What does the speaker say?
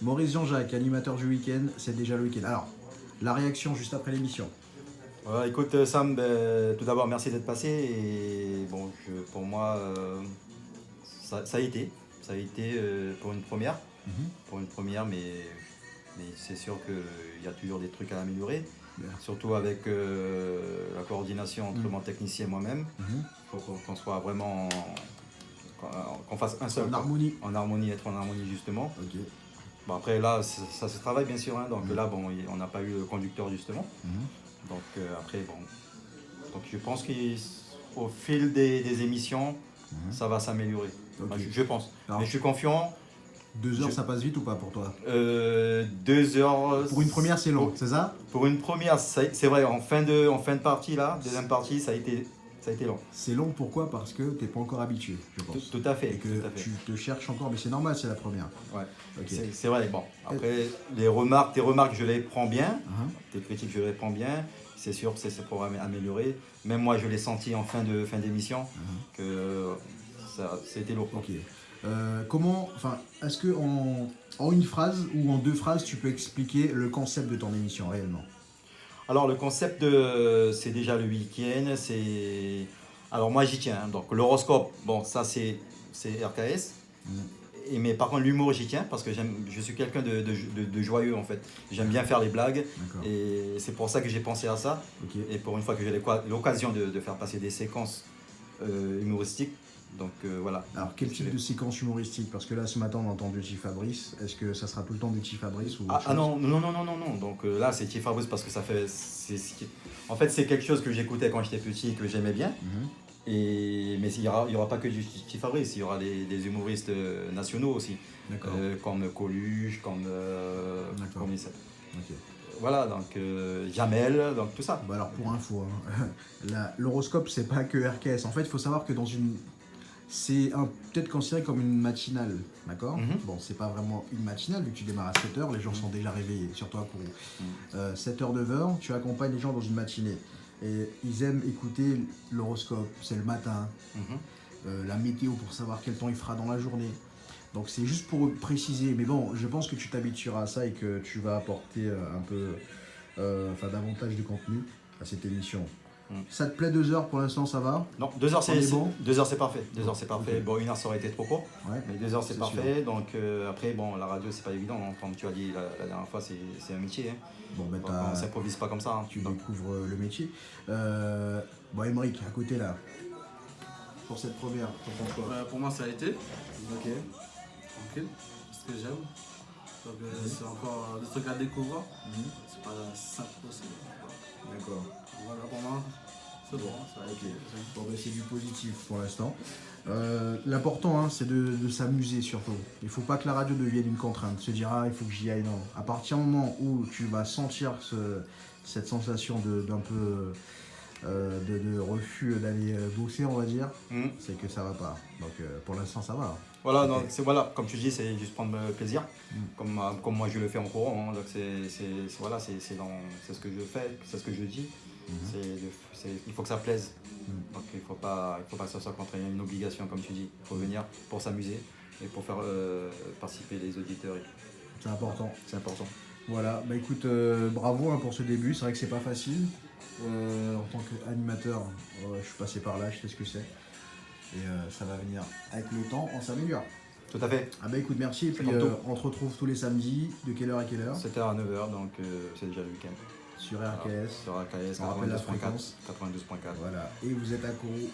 Maurice Jean-Jacques, animateur du week-end, c'est déjà le week-end. Alors, la réaction juste après l'émission. Voilà, écoute Sam, tout d'abord merci d'être passé et bon, pour moi ça a été, Mhm. pour une première, mais c'est sûr qu'il y a toujours des trucs à améliorer, Bien. surtout avec la coordination entre Mhm. mon technicien et moi-même. Mhm. Il faut qu'on soit vraiment, qu'on fasse un seul, En quoi. harmonie. En harmonie, être en harmonie justement. Ok. Bon après là, ça se travaille bien sûr, hein, donc Mhm. là bon, on n'a pas eu le conducteur justement, Mhm. donc après bon. Donc je pense qu'au fil des émissions, Mhm. ça va s'améliorer. Ok. Enfin, je pense. Alors, Mais je suis confiant. 2 heures, ça passe vite ou pas pour toi? 2 heures. Pour une première, c'est long, c'est ça? Pour une première, c'est vrai, en fin de partie, là, deuxième partie, ça a été long. C'est long, pourquoi? Parce que t'es pas encore habitué, je pense. Tout à fait. Et que Tout à fait. tu te cherches encore, mais c'est normal, c'est la première. Ouais. Ok. C'est vrai. Bon, après, tes remarques, je les prends bien. Mhm. Tes critiques, je les prends bien. C'est sûr que c'est pour améliorer. Même moi, je l'ai senti en fin d'émission que c'était lourd. Ok. Enfin, est-ce que en une phrase ou en 2 phrases, tu peux expliquer le concept de ton émission réellement? Alors, le concept, c'est déjà le week-end. Alors, moi, j'y tiens, hein. Donc, l'horoscope, bon, ça, c'est RKS. Mhm. Mais par contre, l'humour, j'y tiens parce que je suis quelqu'un de joyeux, en fait. J'aime bien faire les blagues. D'accord. Et c'est pour ça que j'ai pensé à ça. Ok. Et pour une fois que j'ai l'occasion de faire passer des séquences humoristiques. Donc, voilà. Alors, quel type de séquence humoristique? Parce que là, ce matin, on a entendu Petit Fabrice. Est-ce que ça sera tout le temps du Petit Fabrice ou autre chose? Non, non, non, non, non, non. Donc là, c'est Thierry Fabrice parce que en fait, c'est quelque chose que j'écoutais quand j'étais petit et que j'aimais bien. Mhm. Mais il y aura pas que du Thierry Fabrice, il y aura des humoristes nationaux aussi. D'accord. Comme Coluche, D'accord. comme il s'appelle. Ok. Voilà, donc Jamel, donc tout ça. Bah alors, pour info, hein, l'horoscope, c'est pas que RKS. En fait, il faut savoir que c'est peut-être considéré comme une matinale, d'accord? Mhm. Bon, c'est pas vraiment une matinale, vu que tu démarres à 7 h, les gens sont déjà réveillés, surtout à Kourou. 7 h, 9 h, tu accompagnes les gens dans une matinée. Et ils aiment écouter l'horoscope, c'est le matin, Mhm. la météo pour savoir quel temps il fera dans la journée. Donc c'est juste pour préciser, mais bon, je pense que tu t'habitueras à ça et que tu vas apporter un peu, davantage de contenu à cette émission. Ça te plaît 2 heures pour l'instant, ça va? Non, 2 heures, On est bon? 2 heures, c'est parfait. 2 heures, c'est parfait. Ok. Bon, 1 heure, ça aurait été trop court. Ouais. Mais 2 heures, c'est C'est parfait. Donc après, bon, la radio, c'est pas évident, hein. Comme tu as dit la dernière fois, c'est un métier, hein. Bon, ben Donc, on s'improvise pas comme ça, hein. tu découvres le métier. Bon, Émeric, à côté là, pour cette première, t'en penses quoi? Pour moi, ça a été Ok. tranquille, c'est ce que j'aime. Donc, c'est encore des trucs à découvrir. C'est pas simple possible. D'accord. Voilà, pour moi, c'est bon. Ça a Ok. été. Bon, ben, c'est du positif pour l'instant. L'important, hein, c'est de s'amuser surtout. Il faut pas que la radio devienne une contrainte. Se dire, ah, il faut que j'y aille. Non. À partir du moment où tu vas sentir cette sensation d'un peu de refus d'aller bosser, on va dire, Mhm. c'est que ça va pas. Donc pour l'instant, ça va. Voilà, Ok. donc voilà, comme tu dis, c'est juste prendre plaisir, comme moi je le fais en courant, hein. Donc voilà, c'est ce que je fais, c'est ce que je dis. Il faut que ça plaise. Donc il faut pas que ça soit contre une obligation, comme tu dis. Il faut venir pour s'amuser et pour faire participer les auditeurs. C'est important. C'est important. Voilà, bah écoute, bravo hein, pour ce début. C'est vrai que c'est pas facile. En tant qu'animateur, je suis passé par là, je sais ce que c'est. Et ça va venir avec le temps, on s'améliore. Tout à fait. Ah bah écoute, merci. Et puis comme tout. on te retrouve tous les samedis. De quelle heure à quelle heure? 7h à 9h, donc c'est déjà le week-end. Sur RKS. Sur AKS On rappelle la 92.4. fréquence. 92.4. Voilà. Et vous êtes à Kourou.